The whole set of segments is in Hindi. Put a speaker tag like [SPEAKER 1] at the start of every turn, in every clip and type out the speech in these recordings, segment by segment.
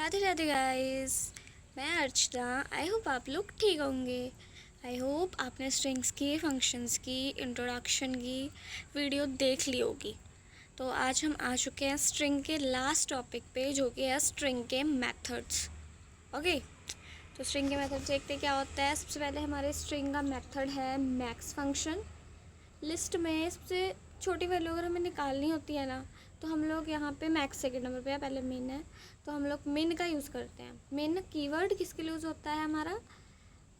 [SPEAKER 1] राधे राधे गाइस। मैं अर्चना। आई होप आप लोग ठीक होंगे। आई होप आपने स्ट्रिंग्स की, फंक्शंस की, इंट्रोडक्शन की वीडियो देख ली होगी। तो आज हम आ चुके हैं स्ट्रिंग के लास्ट टॉपिक पे, जो कि है स्ट्रिंग के मेथड्स। ओके, तो स्ट्रिंग के मेथड देखते क्या होता है। सबसे पहले हमारे स्ट्रिंग का मेथड है मैक्स फंक्शन। लिस्ट में सबसे छोटी वैल्यू अगर हमें निकालनी होती है ना, तो हम लोग यहाँ पे मैक्स सेकेंड नंबर पे है, पहले मिन है, तो हम लोग मिन का यूज़ करते हैं। मिन कीवर्ड किसके लिए यूज़ होता है हमारा,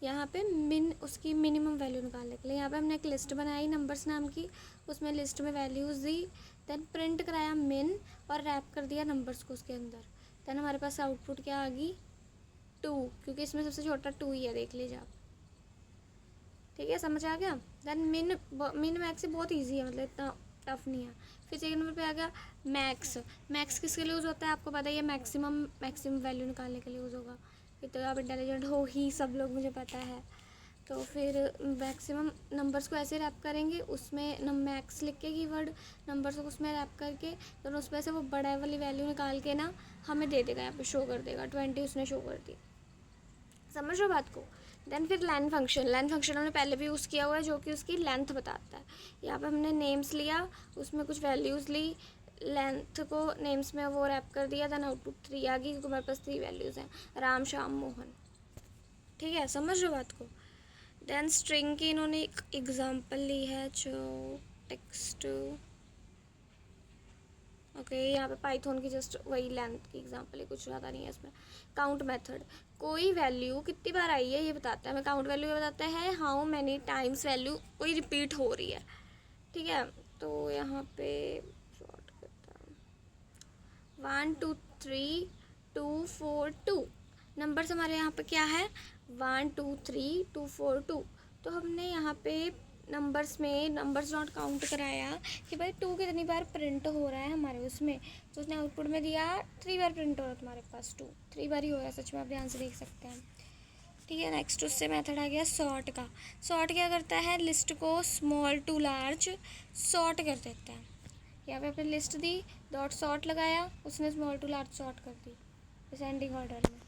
[SPEAKER 1] यहाँ पे मिन उसकी मिनिमम वैल्यू निकालने के लिए। यहाँ पे हमने एक लिस्ट बनाई नंबर्स नाम की, उसमें लिस्ट में वैल्यूज़ दी, देन प्रिंट कराया मिन और रैप कर दिया नंबर्स को उसके अंदर। देन हमारे पास आउटपुट क्या आ गई, 2, क्योंकि इसमें सबसे छोटा 2 ही है, देख लीजिए आप। ठीक है, समझ आ गया। देन मिन मैक्स से बहुत इजी है, मतलब इतना टफ नहीं है। फिर सेकंड नंबर पे आ गया मैक्स। मैक्स किसके लिए यूज़ होता है आपको पता ही है, मैक्सिमम वैल्यू निकालने के लिए यूज़ होगा। इतना तो आप इंटेलिजेंट हो ही, सब लोग, मुझे पता है। तो फिर मैक्सिमम नंबर्स को ऐसे रैप करेंगे, उसमें मैक्स लिख के कीवर्ड नंबर्स को उसमें रैप करके, तो उसमें से वो बड़ा वाली वैल्यू निकाल के ना हमें दे देगा, यहाँ पे शो कर देगा। 20 उसने शो कर दी। समझ लो बात को। देन फिर लेंथ फंक्शन हमने पहले भी यूज़ किया हुआ है, जो कि उसकी लेंथ बताता है। यहाँ पे हमने नेम्स लिया, उसमें कुछ वैल्यूज़ ली, लेंथ को नेम्स में वो रैप कर दिया, देन आउटपुट 3 आ गई, क्योंकि हमारे पास 3 वैल्यूज़ हैं, राम श्याम मोहन। ठीक है, समझ लो बात को। देन स्ट्रिंग की इन्होंने एक एग्जाम्पल ली है, जो टेक्स्ट, ओके, यहाँ पे पाइथन की जस्ट वही लेंथ की एग्जांपल है, कुछ ज़्यादा नहीं है इसमें। काउंट मेथड, कोई वैल्यू कितनी बार आई है ये बताता है। हमें काउंट वैल्यू ये बताता है हाउ मैनी टाइम्स वैल्यू कोई रिपीट हो रही है। ठीक है, तो यहाँ पे शॉर्ट करता हूँ, 1 2 3 2 4 2 नंबर्स हमारे यहाँ पे क्या है, 1 2 3 2 4 2। तो हमने यहाँ पे नंबर्स नॉट काउंट कराया कि भाई 2 कितनी बार प्रिंट हो रहा है हमारे उसमें। तो उसने आउटपुट में दिया 3 बार प्रिंट हो रहा है तुम्हारे पास, 2 3 बार ही हो रहा है, सच में आप ध्यान से देख सकते हैं। ठीक है, नेक्स्ट उससे मेथड आ गया सॉर्ट का। सॉर्ट क्या करता है, लिस्ट को स्मॉल टू लार्ज सॉर्ट कर देता है। यहाँ पे अपनी लिस्ट दी, डॉट सॉर्ट लगाया, उसने स्मॉल टू लार्ज सॉर्ट कर दी डिसेंडिंग ऑर्डर में।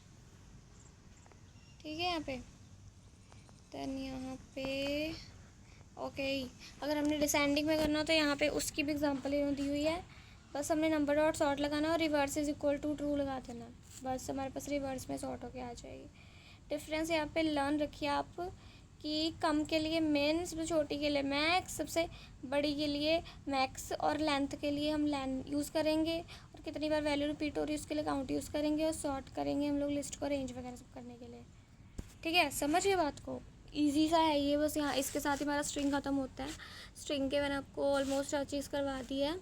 [SPEAKER 1] ठीक है, यहाँ पे देन यहाँ पे ओके, अगर हमने डिसेंडिंग में करना हो तो यहाँ पे उसकी भी एग्जांपल इन्होंने दी हुई है। बस हमने नंबर डॉट सॉर्ट लगाना और reverse is equal to true लगा देना, बस हमारे पास रिवर्स में सॉर्ट होके आ जाएगी। डिफरेंस यहाँ पे लर्न रखिए आप कि कम के लिए मिन, सबसे छोटी के लिए मैक्स, सबसे बड़ी के लिए मैक्स, और लेंथ के लिए हम लेंथ यूज़ करेंगे, और कितनी बार वैल्यू रिपीट हो रही है उसके लिए काउंट यूज़ करेंगे, और सॉर्ट करेंगे हम लोग लिस्ट को अरेंज वगैरह सब करने के लिए। ठीक है, समझिए बात को। इजी सा है ये, बस यहाँ इसके साथ ही हमारा स्ट्रिंग ख़त्म होता है। स्ट्रिंग के मैंने आपको ऑलमोस्ट हर चीज़ करवा दी है,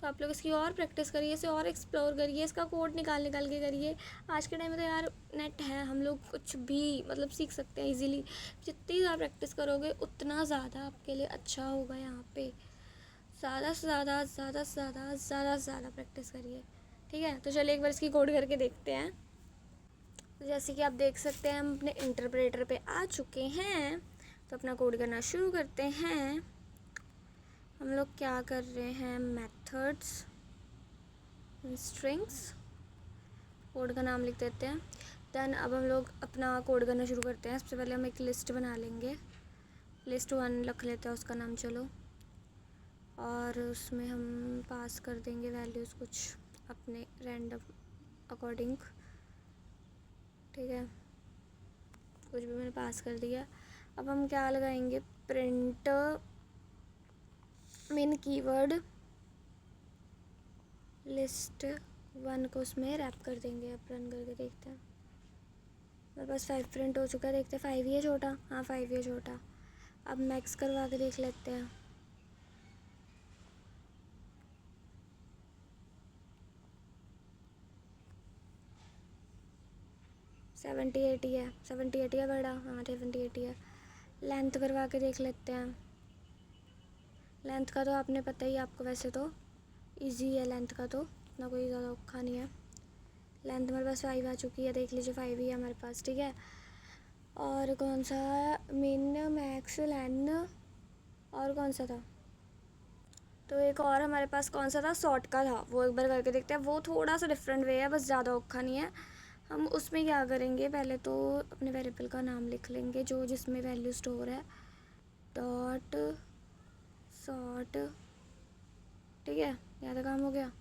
[SPEAKER 1] तो आप लोग इसकी और प्रैक्टिस करिए, इसे और एक्सप्लोर करिए, इसका कोड निकाल के करिए। आज के टाइम में तो यार नेट है, हम लोग कुछ भी मतलब सीख सकते हैं इजीली। जितनी ज़्यादा प्रैक्टिस करोगे उतना ज़्यादा आपके लिए अच्छा होगा। यहाँ पे ज़्यादा से ज़्यादा ज़्यादा से ज़्यादा ज़्यादा से ज़्यादा प्रैक्टिस करिए। ठीक है, तो चलिए एक बार इसकी कोड करके देखते हैं। तो जैसे कि आप देख सकते हैं हम अपने इंटरप्रेटर पे आ चुके हैं, तो अपना कोड करना शुरू करते हैं। हम लोग क्या कर रहे हैं, मेथड्स स्ट्रिंग्स, कोड का नाम लिख देते हैं। देन अब हम लोग अपना कोड करना शुरू करते हैं। सबसे पहले हम एक लिस्ट बना लेंगे, लिस्ट 1 रख लेते हैं उसका नाम, चलो, और उसमें हम पास कर देंगे वैल्यूज़ कुछ अपने रैंडम अकॉर्डिंग। ठीक है, कुछ भी मैंने पास कर दिया। अब हम क्या लगाएंगे, प्रिंट मिन कीवर्ड लिस्ट 1 को उसमें रैप कर देंगे। अब रन करके देखते हैं, मेरे पास 5 प्रिंट हो चुका है, देखते हैं 5 ही है छोटा, हाँ 5 ही है छोटा। अब मैक्स करवा के देख लेते हैं। सेवेंटी एटी है, 78 है बड़ा, हाँ 78 है। लेंथ करवा के देख लेते हैं। लेंथ का तो आपने पता ही, आपको वैसे तो इजी है लेंथ का, तो इतना कोई ज़्यादा औखा नहीं है। लेंथ हमारे पास 5 आ चुकी है, देख लीजिए 5 ही है हमारे पास। ठीक है, और कौन सा, मिन, मैक्स, लेन, और कौन सा था, तो एक और हमारे पास कौन सा था, सॉर्ट का था, वो एक बार करके देखते हैं। वो थोड़ा सा डिफरेंट वे है, बस ज़्यादा औखा नहीं है। हम उसमें क्या करेंगे, पहले तो अपने वेरिएबल का नाम लिख लेंगे जो जिसमें वैल्यू स्टोर है, डॉट सॉर्ट, ठीक है, ज़्यादा काम हो गया।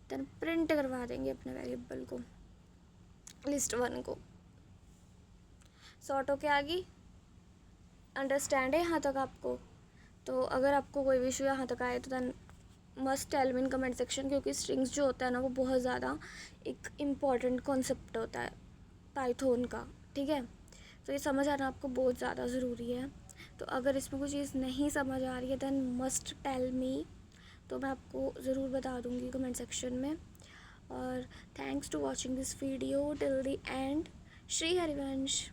[SPEAKER 1] देन प्रिंट करवा देंगे अपने वेरिएबल को, लिस्ट 1 को। सॉर्ट होके आ गई, अंडरस्टैंड है यहाँ तक आपको? तो अगर आपको कोई भी इशू यहाँ तक आए तो then must tell me in comment section, क्योंकि स्ट्रिंग्स जो होता है ना वो बहुत ज़्यादा एक इम्पॉर्टेंट कॉन्सेप्ट होता है पाइथन का, ठीक है। तो ये समझ आना आपको बहुत ज़्यादा ज़रूरी है। तो अगर इसमें कोई चीज़ नहीं समझ आ रही है देन मस्ट टेल मी, तो मैं आपको ज़रूर बता दूँगी कमेंट सेक्शन में। और thanks to watching this video till the end. Shri Harivansh.